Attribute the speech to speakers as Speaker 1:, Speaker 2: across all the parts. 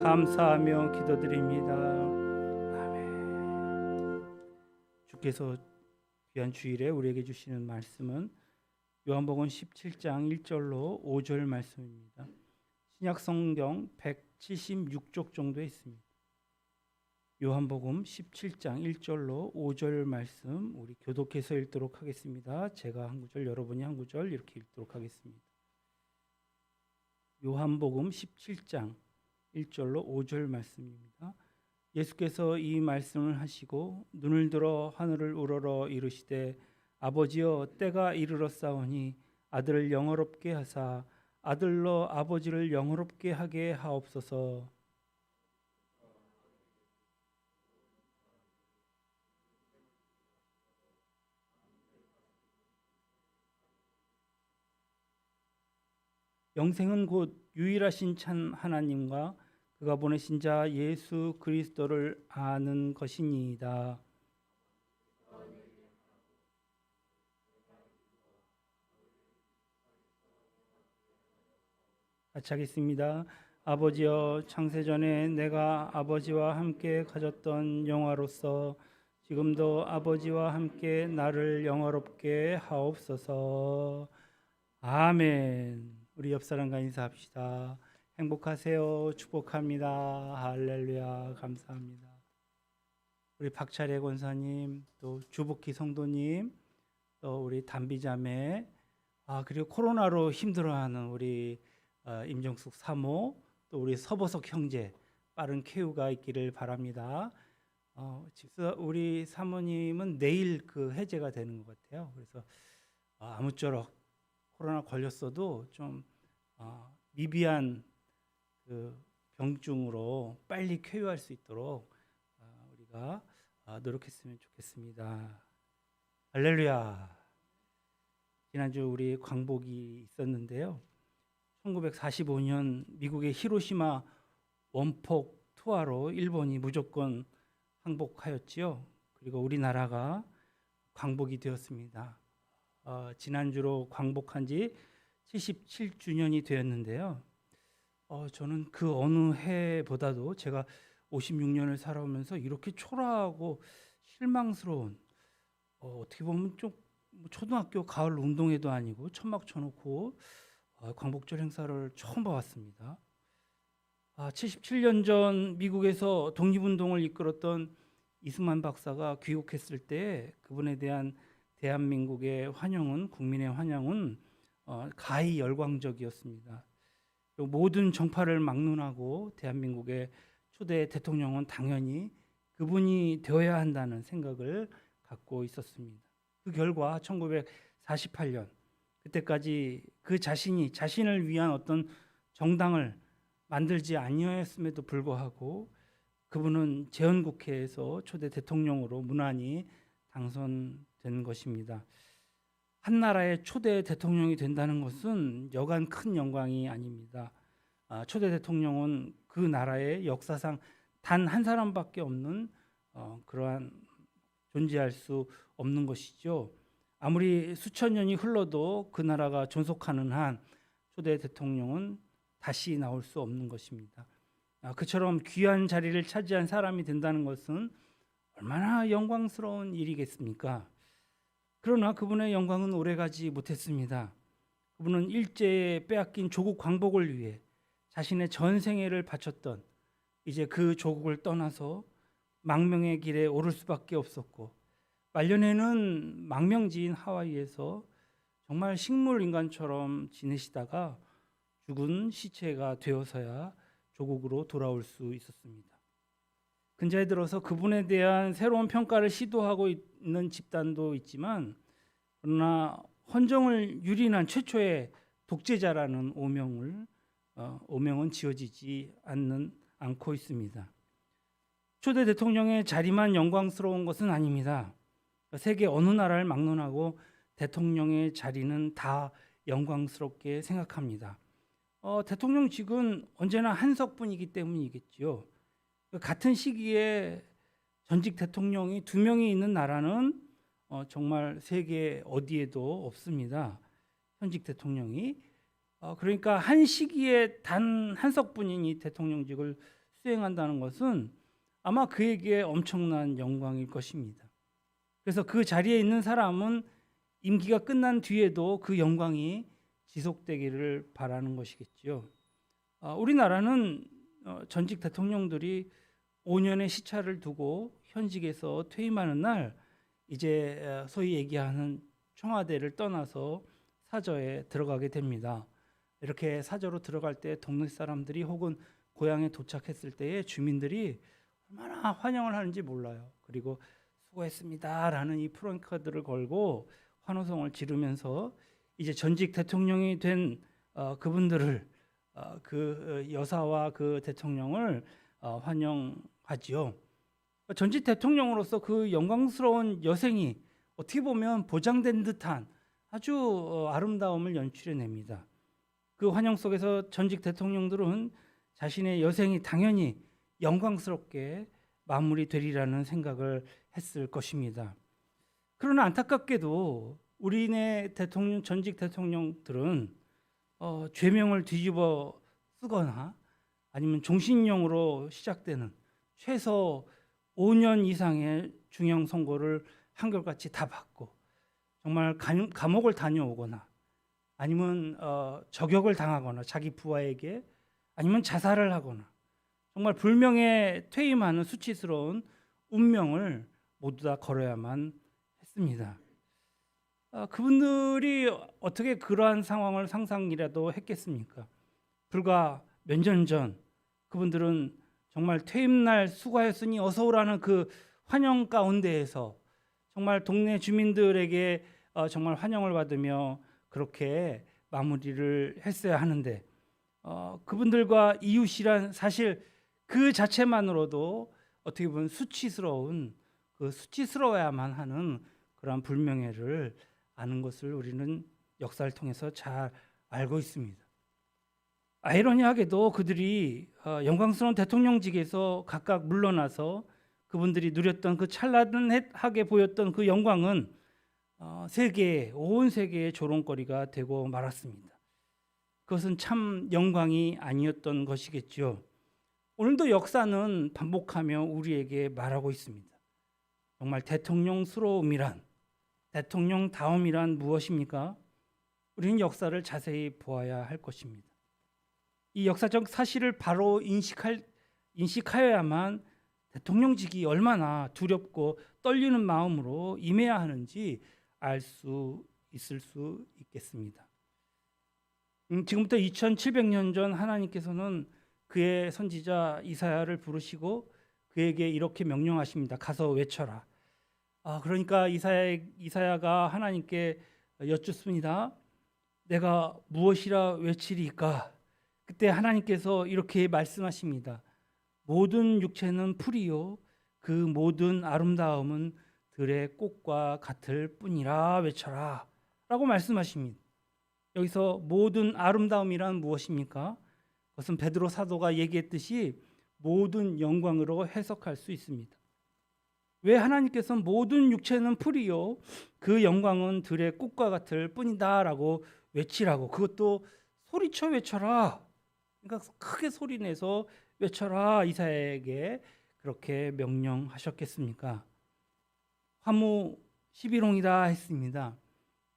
Speaker 1: 감사하며 기도드립니다. 아멘. 주께서 귀한 주일에 우리에게 주시는 말씀은 요한복음 17장 1절로 5절 말씀입니다. 신약 성경 176쪽 정도에 있습니다. 요한복음 17장 1절로 5절 말씀 우리 교독해서 읽도록 하겠습니다. 제가 한 구절, 여러분이 한 구절 이렇게 읽도록 하겠습니다. 요한복음 17장 1절로 5절 말씀입니다. 예수께서 이 말씀을 하시고 눈을 들어 하늘을 우러러 이르시되 아버지여 때가 이르렀사오니 아들을 영화롭게 하사 아들로 아버지를 영화롭게 하게 하옵소서. 영생은 곧 유일하신 참 하나님과 그가 보내신 자 예수 그리스도를 아는 것이니이다. 같이 하겠습니다. 아버지여 창세전에 내가 아버지와 함께 가졌던 영화로서 지금도 아버지와 함께 나를 영화롭게 하옵소서. 아멘. 우리 옆 사람과 인사합시다. 행복하세요. 축복합니다. 할렐루야. 감사합니다. 우리 박차례 권사님, 또 주복희 성도님, 또 우리 담비자매, 그리고 코로나로 힘들어하는 우리 임정숙 사모, 또 우리 서보석 형제 빠른 쾌유가 있기를 바랍니다. 우리 사모님은 내일 그 해제가 되는 것 같아요. 그래서 아무쪼록 코로나 걸렸어도 좀 미비한 그 병증으로 빨리 쾌유할 수 있도록 우리가 노력했으면 좋겠습니다. 할렐루야. 지난주 우리 광복이 있었는데요. 1945년 미국의 히로시마 원폭 투하로 일본이 무조건 항복하였지요. 그리고 우리나라가 광복이 되었습니다. 지난주로 광복한 지 77주년이 되었는데요. 저는 그 어느 해보다도 제가 56년을 살아오면서 이렇게 초라하고 실망스러운, 어떻게 보면 좀 초등학교 가을 운동회도 아니고 천막 쳐놓고 광복절 행사를 처음 봐왔습니다. 77년 전 미국에서 독립운동을 이끌었던 이승만 박사가 귀국했을 때 그분에 대한 대한민국의 환영은, 국민의 환영은 가히 열광적이었습니다. 모든 정파를 막론하고 대한민국의 초대 대통령은 당연히 그분이 되어야 한다는 생각을 갖고 있었습니다. 그 결과 1948년 그때까지 그 자신을 위한 어떤 정당을 만들지 아니하였음에도 불구하고 그분은 재헌국회에서 초대 대통령으로 무난히 당선된 것입니다. 한 나라의 초대 대통령이 된다는 것은 여간 큰 영광이 아닙니다. 초대 대통령은 그 나라의 역사상 단 한 사람밖에 없는 그러한 존재할 수 없는 것이죠. 아무리 수천 년이 흘러도 그 나라가 존속하는 한 초대 대통령은 다시 나올 수 없는 것입니다. 그처럼 귀한 자리를 차지한 사람이 된다는 것은 얼마나 영광스러운 일이겠습니까? 그러나 그분의 영광은 오래가지 못했습니다. 그분은 일제에 빼앗긴 조국 광복을 위해 자신의 전생애를 바쳤던, 이제 그 조국을 떠나서 망명의 길에 오를 수밖에 없었고, 말년에는 망명지인 하와이에서 정말 식물인간처럼 지내시다가 죽은 시체가 되어서야 조국으로 돌아올 수 있었습니다. 근자에 들어서 그분에 대한 새로운 평가를 시도하고 있는 집단도 있지만, 그러나 헌정을 유린한 최초의 독재자라는 오명은 지어지지 않고 있습니다. 초대 대통령의 자리만 영광스러운 것은 아닙니다. 세계 어느 나라를 막론하고 대통령의 자리는 다 영광스럽게 생각합니다. 대통령직은 언제나 한석뿐이기 때문이겠지요. 같은 시기에 전직 대통령이 2명이 있는 나라는 정말 세계 어디에도 없습니다. 현직 대통령이 그러니까 한 시기에 단 한석뿐인 이 대통령직을 수행한다는 것은 아마 그에게 엄청난 영광일 것입니다. 그래서 그 자리에 있는 사람은 임기가 끝난 뒤에도 그 영광이 지속되기를 바라는 것이겠지요. 우리나라는 전직 대통령들이 5년의 시차를 두고 현직에서 퇴임하는 날 이제 소위 얘기하는 청와대를 떠나서 사저에 들어가게 됩니다. 이렇게 사저로 들어갈 때 동네 사람들이 혹은 고향에 도착했을 때에 주민들이 얼마나 환영을 하는지 몰라요. 그리고 수고했습니다라는 이 프랭카드를 걸고 환호성을 지르면서 이제 전직 대통령이 된 그분들을 그 여사와 그 대통령을 환영하지요. 전직 대통령으로서 그 영광스러운 여생이 어떻게 보면 보장된 듯한 아주 아름다움을 연출해냅니다. 그 환영 속에서 전직 대통령들은 자신의 여생이 당연히 영광스럽게 마무리되리라는 생각을 했을 것입니다. 그러나 안타깝게도 우리네 전직 대통령들은 죄명을 뒤집어 쓰거나 아니면 종신형으로 시작되는 최소 5년 이상의 중형 선고를 한결같이 다 받고 정말 감옥을 다녀오거나 아니면 저격을 당하거나 자기 부하에게 아니면 자살을 하거나 정말 불명예 퇴임하는 수치스러운 운명을 모두 다 걸어야만 했습니다. 그분들이 어떻게 그러한 상황을 상상이라도 했겠습니까? 불과 몇 년 전 그분들은 정말 퇴임날 수고하였으니 어서 오라는 그 환영 가운데에서 정말 동네 주민들에게 정말 환영을 받으며 그렇게 마무리를 했어야 하는데 그분들과 이웃이란 사실 그 자체만으로도 어떻게 보면 수치스러운 그 수치스러워야만 하는 그러한 불명예를 아는 것을 우리는 역사를 통해서 잘 알고 있습니다. 아이러니하게도 그들이 영광스러운 대통령직에서 각각 물러나서 그분들이 누렸던 그 찬란하게 보였던 그 영광은 온 세계의 조롱거리가 되고 말았습니다. 그것은 참 영광이 아니었던 것이겠죠. 오늘도 역사는 반복하며 우리에게 말하고 있습니다. 정말 대통령스러움이란, 대통령다움이란 무엇입니까? 우리는 역사를 자세히 보아야 할 것입니다. 이 역사적 사실을 바로 인식하여야만 대통령직이 얼마나 두렵고 떨리는 마음으로 임해야 하는지 알 수 있을 수 있겠습니다. 지금부터 2700년 전 하나님께서는 그의 선지자 이사야를 부르시고 그에게 이렇게 명령하십니다. 가서 외쳐라. 그러니까 이사야가 하나님께 여쭙습니다. 내가 무엇이라 외치리까? 그때 하나님께서 이렇게 말씀하십니다. 모든 육체는 풀이요 그 모든 아름다움은 들의 꽃과 같을 뿐이라 외쳐라 라고 말씀하십니다. 여기서 모든 아름다움이란 무엇입니까? 그것은 베드로 사도가 얘기했듯이 모든 영광으로 해석할 수 있습니다. 왜 하나님께서는 모든 육체는 풀이요 그 영광은 들의 꽃과 같을 뿐이다 라고 외치라고, 그것도 소리쳐 외쳐라, 그러니까 크게 소리내서 외쳐라 이사야에게 그렇게 명령하셨겠습니까? 화무 11홍이다 했습니다.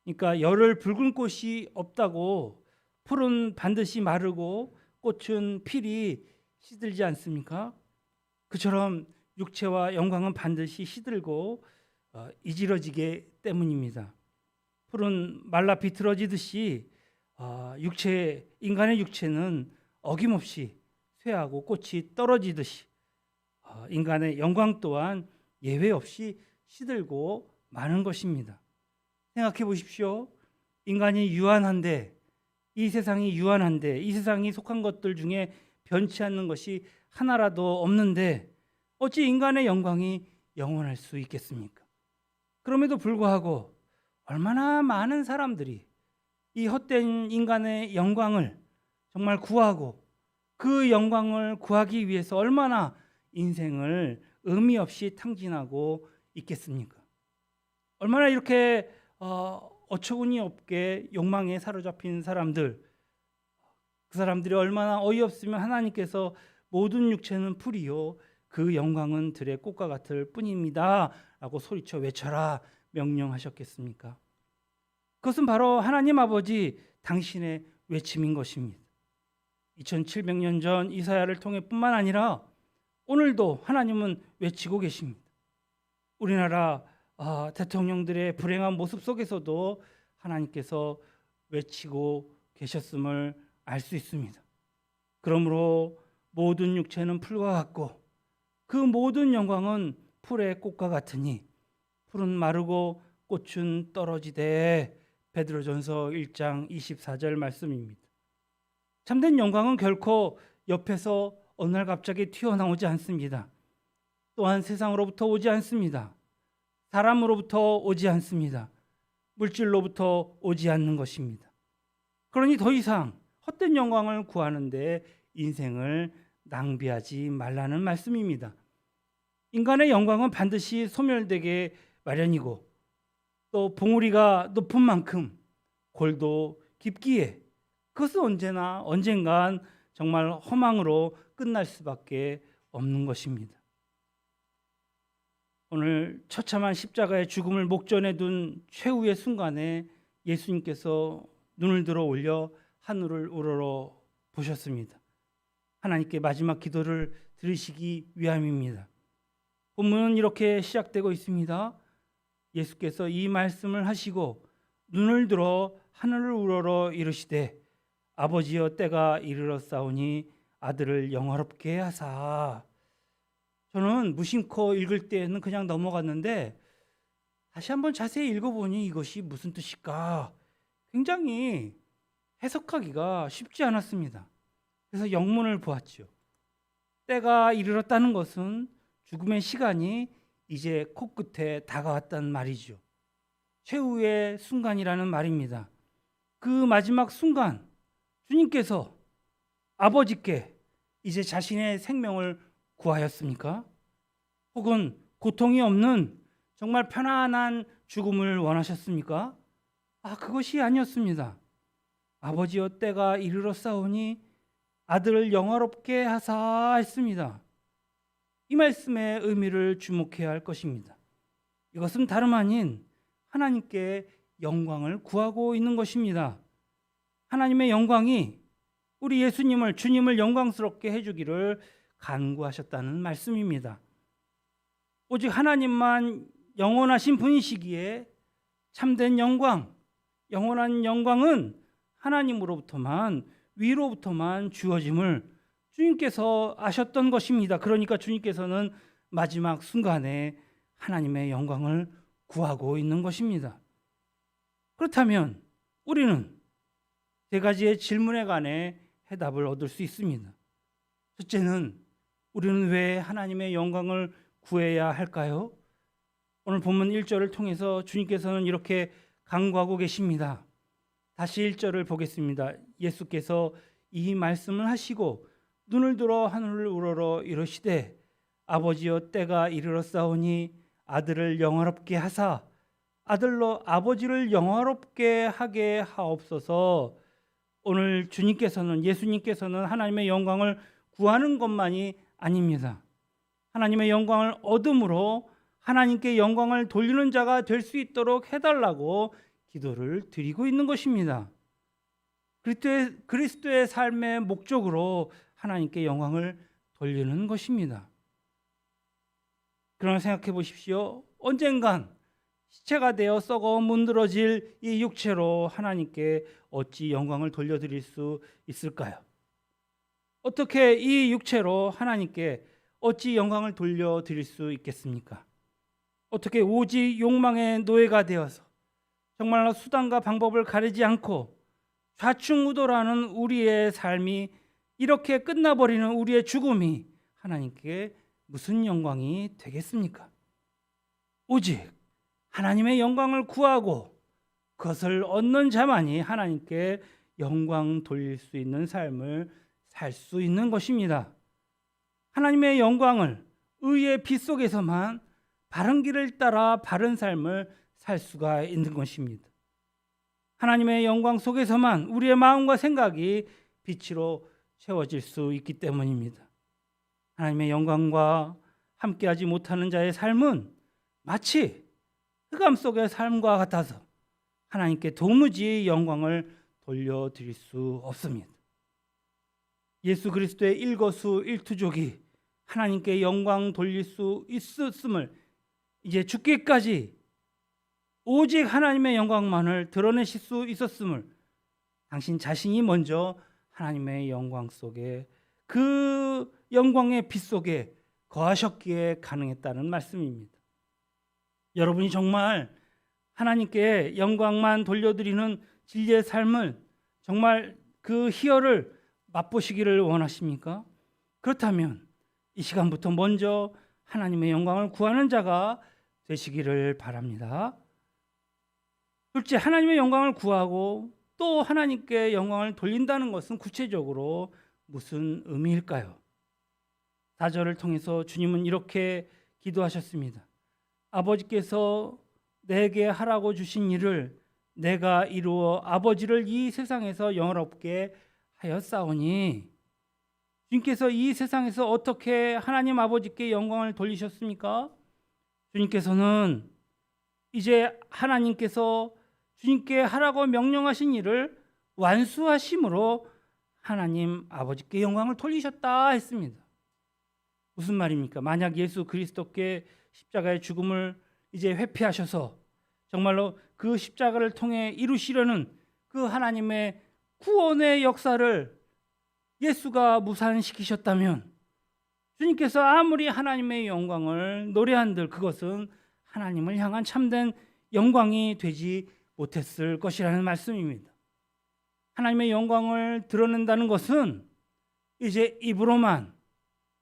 Speaker 1: 그러니까 열흘 붉은 꽃이 없다고 풀은 반드시 마르고 꽃은 필히 시들지 않습니까? 그처럼 육체와 영광은 반드시 시들고 이지러지게 때문입니다. 풀은 말라 비틀어지듯이 인간의 육체는 어김없이 쇠하고 꽃이 떨어지듯이 인간의 영광 또한 예외 없이 시들고 마는 것입니다. 생각해 보십시오. 인간이 유한한데, 이 세상이 유한한데, 이 세상이 속한 것들 중에 변치 않는 것이 하나라도 없는데 어찌 인간의 영광이 영원할 수 있겠습니까? 그럼에도 불구하고 얼마나 많은 사람들이 이 헛된 인간의 영광을 정말 구하고 그 영광을 구하기 위해서 얼마나 인생을 의미 없이 탕진하고 있겠습니까? 얼마나 이렇게 어처구니 없게 욕망에 사로잡힌 사람들, 그 사람들이 얼마나 어이없으면 하나님께서 모든 육체는 풀이요 그 영광은 들의 꽃과 같을 뿐입니다 라고 소리쳐 외쳐라 명령하셨겠습니까? 그것은 바로 하나님 아버지 당신의 외침인 것입니다. 2700년 전 이사야를 통해 뿐만 아니라 오늘도 하나님은 외치고 계십니다. 우리나라 대통령들의 불행한 모습 속에서도 하나님께서 외치고 계셨음을 알 수 있습니다. 그러므로 모든 육체는 풀과 같고 그 모든 영광은 풀의 꽃과 같으니 풀은 마르고 꽃은 떨어지되 베드로전서 1장 24절 말씀입니다. 참된 영광은 결코 옆에서 어느 날 갑자기 튀어나오지 않습니다. 또한 세상으로부터 오지 않습니다. 사람으로부터 오지 않습니다. 물질로부터 오지 않는 것입니다. 그러니 더 이상 헛된 영광을 구하는데 인생을 낭비하지 말라는 말씀입니다. 인간의 영광은 반드시 소멸되게 마련이고 또 봉우리가 높은 만큼 골도 깊기에 그것은 언젠간 정말 허망으로 끝날 수밖에 없는 것입니다. 오늘 처참한 십자가의 죽음을 목전에 둔 최후의 순간에 예수님께서 눈을 들어 올려 하늘을 우러러 보셨습니다. 하나님께 마지막 기도를 드리시기 위함입니다. 본문은 이렇게 시작되고 있습니다. 예수께서 이 말씀을 하시고 눈을 들어 하늘을 우러러 이르시되 아버지여 때가 이르렀사오니 아들을 영화롭게 하사. 저는 무심코 읽을 때는 그냥 넘어갔는데 다시 한번 자세히 읽어보니 이것이 무슨 뜻일까 굉장히 해석하기가 쉽지 않았습니다. 그래서 영문을 보았죠. 때가 이르렀다는 것은 죽음의 시간이 이제 코끝에 다가왔다는 말이죠. 최후의 순간이라는 말입니다. 그 마지막 순간 주님께서 아버지께 이제 자신의 생명을 구하였습니까? 혹은 고통이 없는 정말 편안한 죽음을 원하셨습니까? 그것이 아니었습니다. 아버지여 때가 이르렀사오니 아들을 영화롭게 하사 했습니다. 이 말씀의 의미를 주목해야 할 것입니다. 이것은 다름 아닌 하나님께 영광을 구하고 있는 것입니다. 하나님의 영광이 우리 예수님을 주님을 영광스럽게 해주기를 간구하셨다는 말씀입니다. 오직 하나님만 영원하신 분이시기에 참된 영광, 영원한 영광은 하나님으로부터만 위로부터만 주어짐을 주님께서 아셨던 것입니다. 그러니까 주님께서는 마지막 순간에 하나님의 영광을 구하고 있는 것입니다. 그렇다면 우리는 세 가지의 질문에 관해 해답을 얻을 수 있습니다. 첫째는 우리는 왜 하나님의 영광을 구해야 할까요? 오늘 본문 1절을 통해서 주님께서는 이렇게 간구하고 계십니다. 다시 1절을 보겠습니다. 예수께서 이 말씀을 하시고 눈을 들어 하늘을 우러러 이르시되 아버지여 때가 이르렀사오니 아들을 영화롭게 하사 아들로 아버지를 영화롭게 하게 하옵소서. 오늘 주님께서는 예수님께서는 하나님의 영광을 구하는 것만이 아닙니다. 하나님의 영광을 얻음으로 하나님께 영광을 돌리는 자가 될 수 있도록 해달라고 기도를 드리고 있는 것입니다. 그리스도의 삶의 목적으로 하나님께 영광을 돌리는 것입니다. 그러나 생각해 보십시오. 언젠간 시체가 되어 썩어 문드러질 이 육체로 하나님께 어찌 영광을 돌려드릴 수 있을까요? 어떻게 이 육체로 하나님께 어찌 영광을 돌려드릴 수 있겠습니까? 어떻게 오직 욕망의 노예가 되어서 정말로 수단과 방법을 가리지 않고 좌충우돌하는 우리의 삶이 이렇게 끝나버리는 우리의 죽음이 하나님께 무슨 영광이 되겠습니까? 오직 하나님의 영광을 구하고 그것을 얻는 자만이 하나님께 영광 돌릴 수 있는 삶을 살 수 있는 것입니다. 하나님의 영광을 의의 빛 속에서만 바른 길을 따라 바른 삶을 살 수가 있는 것입니다. 하나님의 영광 속에서만 우리의 마음과 생각이 빛으로 채워질 수 있기 때문입니다. 하나님의 영광과 함께하지 못하는 자의 삶은 마치 흑암 속의 삶과 같아서 하나님께 도무지 영광을 돌려드릴 수 없습니다. 예수 그리스도의 일거수일투족이 하나님께 영광 돌릴 수 있었음을, 이제 죽기까지 오직 하나님의 영광만을 드러내실 수 있었음을 당신 자신이 먼저 하나님의 영광 속에, 그 영광의 빛 속에 거하셨기에 가능했다는 말씀입니다. 여러분이 정말 하나님께 영광만 돌려드리는 진리의 삶을, 정말 그 희열을 맛보시기를 원하십니까? 그렇다면 이 시간부터 먼저 하나님의 영광을 구하는 자가 되시기를 바랍니다. 둘째, 하나님의 영광을 구하고 또 하나님께 영광을 돌린다는 것은 구체적으로 무슨 의미일까요? 4절을 통해서 주님은 이렇게 기도하셨습니다. 아버지께서 내게 하라고 주신 일을 내가 이루어 아버지를 이 세상에서 영화롭게 하였사오니, 주님께서 이 세상에서 어떻게 하나님 아버지께 영광을 돌리셨습니까? 주님께서는 이제 하나님께서 주님께 하라고 명령하신 일을 완수하심으로 하나님 아버지께 영광을 돌리셨다 했습니다. 무슨 말입니까? 만약 예수 그리스도께 십자가의 죽음을 이제 회피하셔서 정말로 그 십자가를 통해 이루시려는 그 하나님의 구원의 역사를 예수가 무산시키셨다면, 주님께서 아무리 하나님의 영광을 노래한들 그것은 하나님을 향한 참된 영광이 되지 못했을 것이라는 말씀입니다. 하나님의 영광을 드러낸다는 것은 이제 입으로만,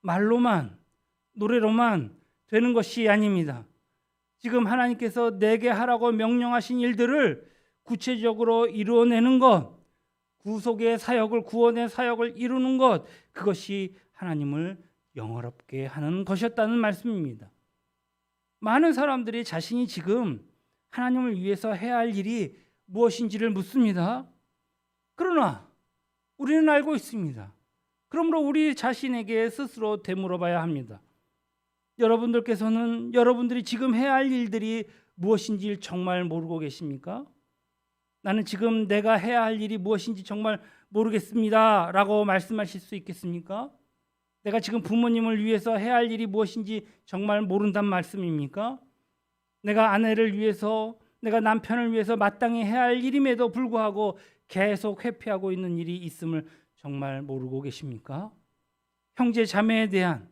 Speaker 1: 말로만, 노래로만 되는 것이 아닙니다. 지금 하나님께서 내게 하라고 명령하신 일들을 구체적으로 이루어내는 것, 구속의 사역을, 구원의 사역을 이루는 것, 그것이 하나님을 영화롭게 하는 것이었다는 말씀입니다. 많은 사람들이 자신이 지금 하나님을 위해서 해야 할 일이 무엇인지를 묻습니다. 그러나 우리는 알고 있습니다. 그러므로 우리 자신에게 스스로 되물어봐야 합니다. 여러분들께서는 여러분들이 지금 해야 할 일들이 무엇인지 정말 모르고 계십니까? 나는 지금 내가 해야 할 일이 무엇인지 정말 모르겠습니다 라고 말씀하실 수 있겠습니까? 내가 지금 부모님을 위해서 해야 할 일이 무엇인지 정말 모른단 말씀입니까? 내가 아내를 위해서, 내가 남편을 위해서 마땅히 해야 할 일임에도 불구하고 계속 회피하고 있는 일이 있음을 정말 모르고 계십니까? 형제 자매에 대한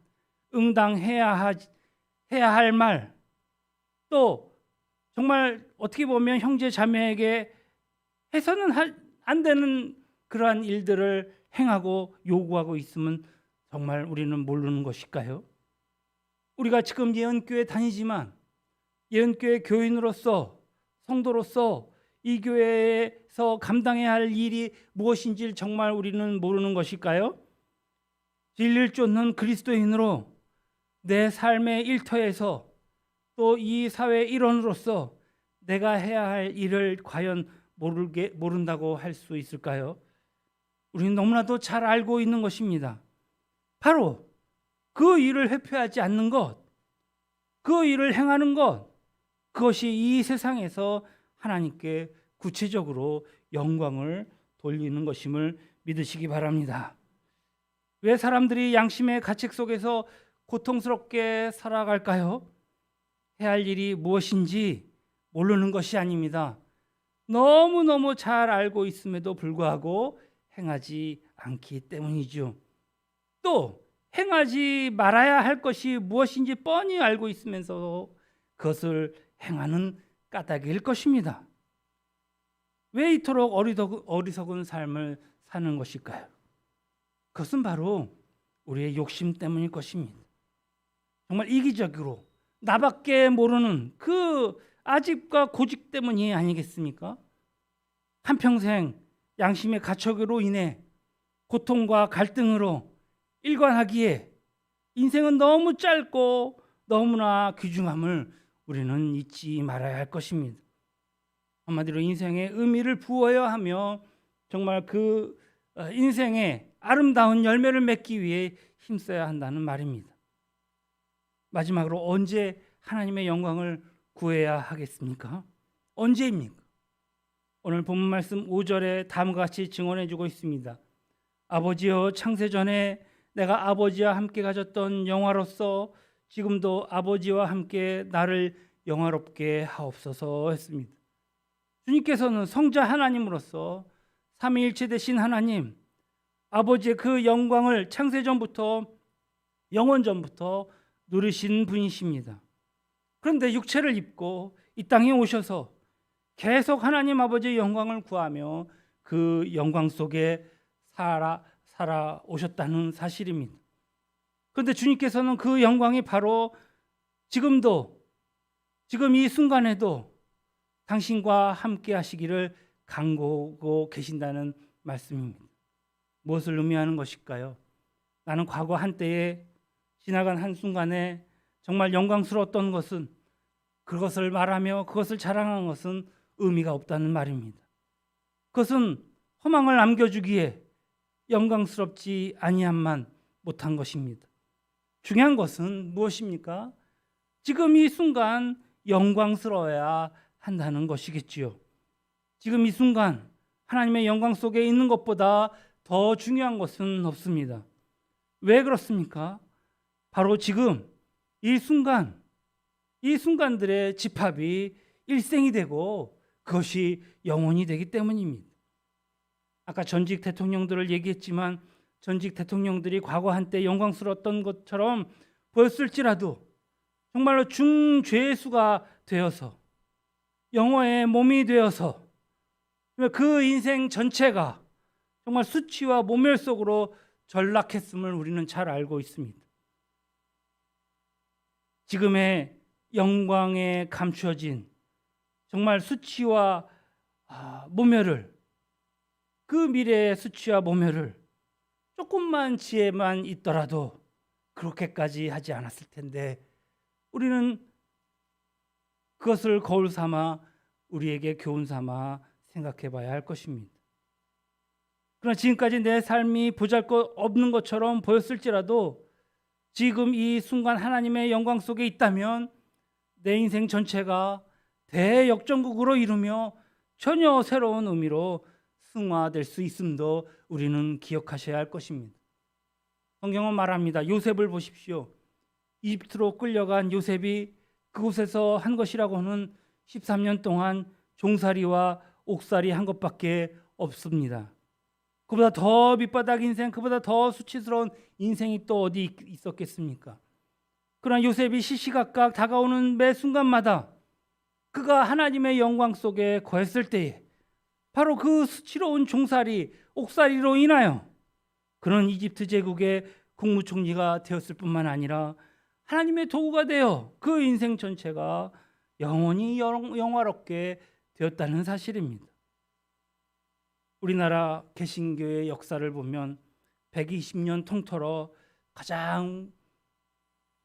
Speaker 1: 응당해야 할 말, 또 정말 어떻게 보면 형제 자매에게 해서는 안 되는 그러한 일들을 행하고 요구하고 있으면 정말 우리는 모르는 것일까요? 우리가 지금 예언교회 다니지만 예언교회 교인으로서, 성도로서 이 교회에서 감당해야 할 일이 무엇인지 정말 우리는 모르는 것일까요? 진리를 쫓는 그리스도인으로 내 삶의 일터에서 또 이 사회의 일원으로서 내가 해야 할 일을 과연 모른다고 할 수 있을까요? 우리는 너무나도 잘 알고 있는 것입니다. 바로 그 일을 회피하지 않는 것, 그 일을 행하는 것, 그것이 이 세상에서 하나님께 구체적으로 영광을 돌리는 것임을 믿으시기 바랍니다. 왜 사람들이 양심의 가책 속에서 고통스럽게 살아갈까요? 해야 할 일이 무엇인지 모르는 것이 아닙니다. 너무너무 잘 알고 있음에도 불구하고 행하지 않기 때문이죠. 또 행하지 말아야 할 것이 무엇인지 뻔히 알고 있으면서 그것을 행하는 까닭일 것입니다. 왜 이토록 어리석은 삶을 사는 것일까요? 그것은 바로 우리의 욕심 때문일 것입니다. 정말 이기적으로 나밖에 모르는 그 아집과 고집 때문이 아니겠습니까? 한평생 양심의 가책으로 인해 고통과 갈등으로 일관하기에 인생은 너무 짧고 너무나 귀중함을 우리는 잊지 말아야 할 것입니다. 한마디로 인생의 의미를 부어야 하며 정말 그 인생의 아름다운 열매를 맺기 위해 힘써야 한다는 말입니다. 마지막으로 언제 하나님의 영광을 구해야 하겠습니까? 언제입니까? 오늘 본문 말씀 5절에 다음과 같이 증언해 주고 있습니다. 아버지여, 창세전에 내가 아버지와 함께 가졌던 영화로서 지금도 아버지와 함께 나를 영화롭게 하옵소서 했습니다. 주님께서는 성자 하나님으로서 삼위일체 되신 하나님, 아버지의 그 영광을 창세전부터 영원전부터 누리신 분이십니다. 그런데 육체를 입고 이 땅에 오셔서 계속 하나님 아버지의 영광을 구하며 그 영광 속에 살아오셨다는 사실입니다. 그런데 주님께서는 그 영광이 바로 지금 이 순간에도 당신과 함께 하시기를 간구하고 계신다는 말씀입니다. 무엇을 의미하는 것일까요? 나는 과거 한때에 지나간 한순간에 정말 영광스러웠던 것은, 그것을 말하며 그것을 자랑한 것은 의미가 없다는 말입니다. 그것은 허망을 남겨주기에 영광스럽지 아니함만 못한 것입니다. 중요한 것은 무엇입니까? 지금 이 순간 영광스러워야 한다는 것이겠지요. 지금 이 순간 하나님의 영광 속에 있는 것보다 더 중요한 것은 없습니다. 왜 그렇습니까? 바로 지금 이 순간들의 집합이 일생이 되고 그것이 영원이 되기 때문입니다. 아까 전직 대통령들을 얘기했지만 전직 대통령들이 과거 한때 영광스러웠던 것처럼 보였을지라도 정말로 중죄수가 되어서 영어의 몸이 되어서 그 인생 전체가 정말 수치와 모멸 속으로 전락했음을 우리는 잘 알고 있습니다. 지금의 영광에 감추어진 정말 수치와 모멸을, 그 미래의 수치와 모멸을 조금만 지혜만 있더라도 그렇게까지 하지 않았을 텐데 우리는 그것을 거울 삼아 우리에게 교훈 삼아 생각해 봐야 할 것입니다. 그러나 지금까지 내 삶이 보잘것없는 것처럼 보였을지라도 지금 이 순간 하나님의 영광 속에 있다면 내 인생 전체가 대역전국으로 이루며 전혀 새로운 의미로 승화될 수 있음도 우리는 기억하셔야 할 것입니다. 성경은 말합니다. 요셉을 보십시오. 이집트로 끌려간 요셉이 그곳에서 한 것이라고는 13년 동안 종살이와 옥살이 한 것밖에 없습니다. 그보다 더 밑바닥 인생, 그보다 더 수치스러운 인생이 또 어디 있었겠습니까? 그러나 요셉이 시시각각 다가오는 매 순간마다 그가 하나님의 영광 속에 거했을 때에 바로 그 수치로운 종살이, 옥살이로 인하여 그는 이집트 제국의 국무총리가 되었을 뿐만 아니라 하나님의 도구가 되어 그 인생 전체가 영원히 영화롭게 되었다는 사실입니다. 우리나라 개신교의 역사를 보면 120년 통틀어 가장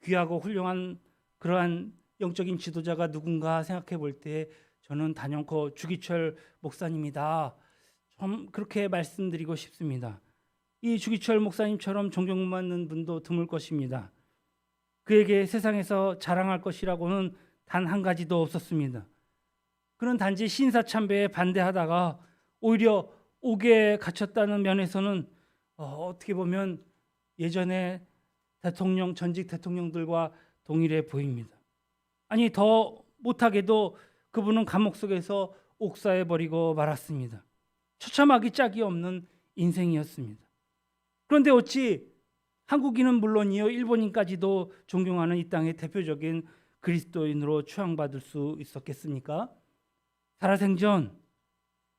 Speaker 1: 귀하고 훌륭한 그러한 영적인 지도자가 누군가 생각해 볼 때 저는 단연코 주기철 목사님이다. 좀 그렇게 말씀드리고 싶습니다. 이 주기철 목사님처럼 존경받는 분도 드물 것입니다. 그에게 세상에서 자랑할 것이라고는 단 한 가지도 없었습니다. 그는 단지 신사참배에 반대하다가 오히려 옥에 갇혔다는 면에서는 어떻게 보면 예전에 전직 대통령들과 동일해 보입니다. 아니 더 못하게도 그분은 감옥 속에서 옥사해 버리고 말았습니다. 처참하기 짝이 없는 인생이었습니다. 그런데 어찌 한국인은 물론이요 일본인까지도 존경하는 이 땅의 대표적인 그리스도인으로 추앙받을 수 있었겠습니까? 살아생전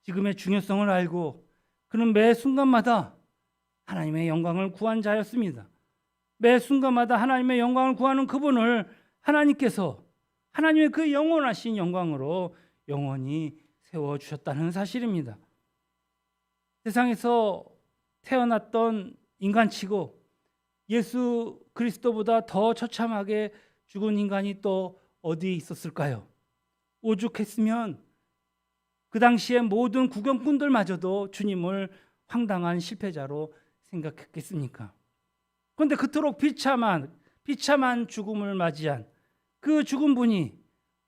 Speaker 1: 지금의 중요성을 알고 그는 매 순간마다 하나님의 영광을 구한 자였습니다. 매 순간마다 하나님의 영광을 구하는 그분을 하나님께서 하나님의 그 영원하신 영광으로 영원히 세워주셨다는 사실입니다. 세상에서 태어났던 인간치고 예수 그리스도보다 더 처참하게 죽은 인간이 또 어디 있었을까요? 오죽했으면 그 당시에 모든 구경꾼들마저도 주님을 황당한 실패자로 생각했겠습니까? 그런데 그토록 비참한 죽음을 맞이한 그 죽은 분이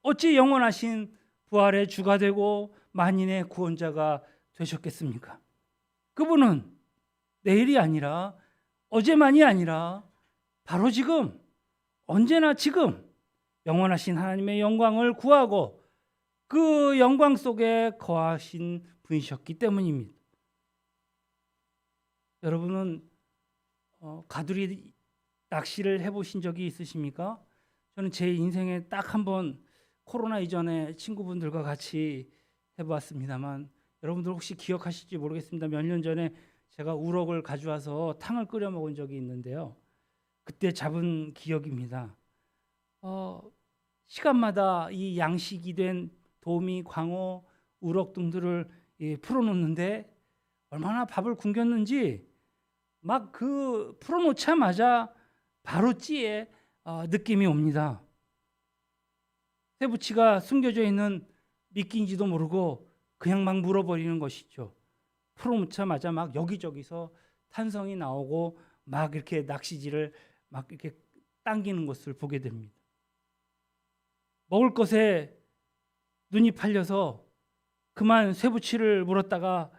Speaker 1: 어찌 영원하신 부활의 주가 되고 만인의 구원자가 되셨겠습니까? 그분은 내일이 아니라 어제만이 아니라 바로 지금, 언제나 지금 영원하신 하나님의 영광을 구하고 그 영광 속에 거하신 분이셨기 때문입니다. 여러분은 가두리 낚시를 해보신 적이 있으십니까? 저는 제 인생에 딱 한 번 코로나 이전에 친구분들과 같이 해보았습니다만, 여러분들 혹시 기억하실지 모르겠습니다. 몇 년 전에 제가 우럭을 가져와서 탕을 끓여 먹은 적이 있는데요. 그때 잡은 기억입니다. 시간마다 이 양식이 된 도미, 광어, 우럭 등들을 풀어놓는데 얼마나 밥을 굶겼는지 막 그 풀어놓자마자 바로 찌에 느낌이 옵니다. 쇠붙이가 숨겨져 있는 미끼인지도 모르고 그냥 막 물어버리는 것이죠. 풀어놓자마자 막 여기저기서 탄성이 나오고 막 이렇게 낚시질을 막 이렇게 당기는 것을 보게 됩니다. 먹을 것에 눈이 팔려서 그만 쇠붙이를 물었다가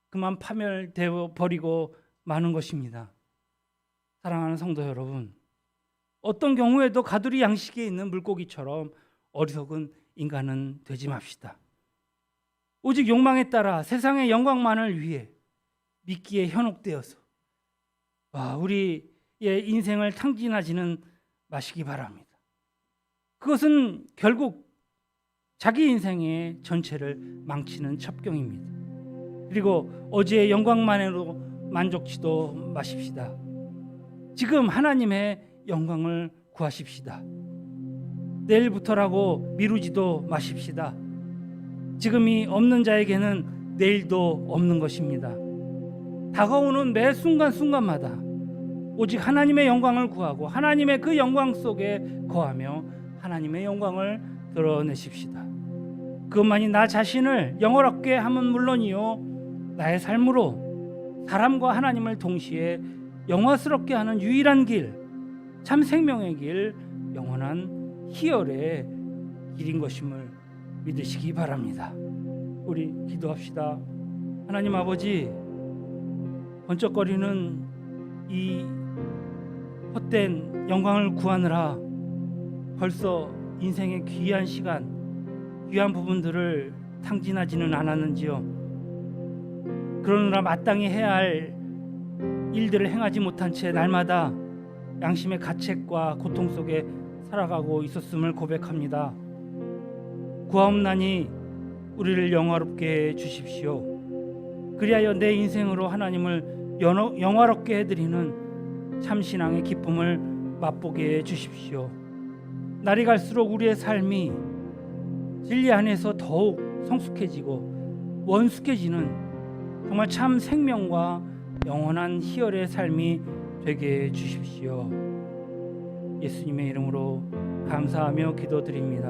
Speaker 1: 그만 파멸되어 버리고 마는 것입니다. 사랑하는 성도 여러분, 어떤 경우에도 가두리 양식에 있는 물고기처럼 어리석은 인간은 되지 맙시다. 오직 욕망에 따라 세상의 영광만을 위해 미끼에 현혹되어서 우리의 인생을 탕진하지는 마시기 바랍니다. 그것은 결국 자기 인생의 전체를 망치는 첩경입니다. 그리고 어제의 영광만으로 만족치도 마십시다. 지금 하나님의 영광을 구하십시다. 내일부터라고 미루지도 마십시다. 지금이 없는 자에게는 내일도 없는 것입니다. 다가오는 매 순간순간마다 오직 하나님의 영광을 구하고 하나님의 그 영광 속에 거하며 하나님의 영광을 드러내십시다. 그것만이 나 자신을 영원하게 하면 물론이요, 나의 삶으로 사람과 하나님을 동시에 영화스럽게 하는 유일한 길, 참 생명의 길, 영원한 희열의 길인 것임을 믿으시기 바랍니다. 우리 기도합시다. 하나님 아버지, 번쩍거리는 이 헛된 영광을 구하느라 벌써 인생의 귀한 시간, 귀한 부분들을 탕진하지는 않았는지요. 그러느라 마땅히 해야 할 일들을 행하지 못한 채 날마다 양심의 가책과 고통 속에 살아가고 있었음을 고백합니다. 구하옵나니 우리를 영화롭게 해 주십시오. 그리하여 내 인생으로 하나님을 영화롭게 해드리는 참신앙의 기쁨을 맛보게 해 주십시오. 날이 갈수록 우리의 삶이 진리 안에서 더욱 성숙해지고 원숙해지는 정말 참 생명과 영원한 희열의 삶이 되게 해 주십시오. 예수님의 이름으로 감사하며 기도드립니다.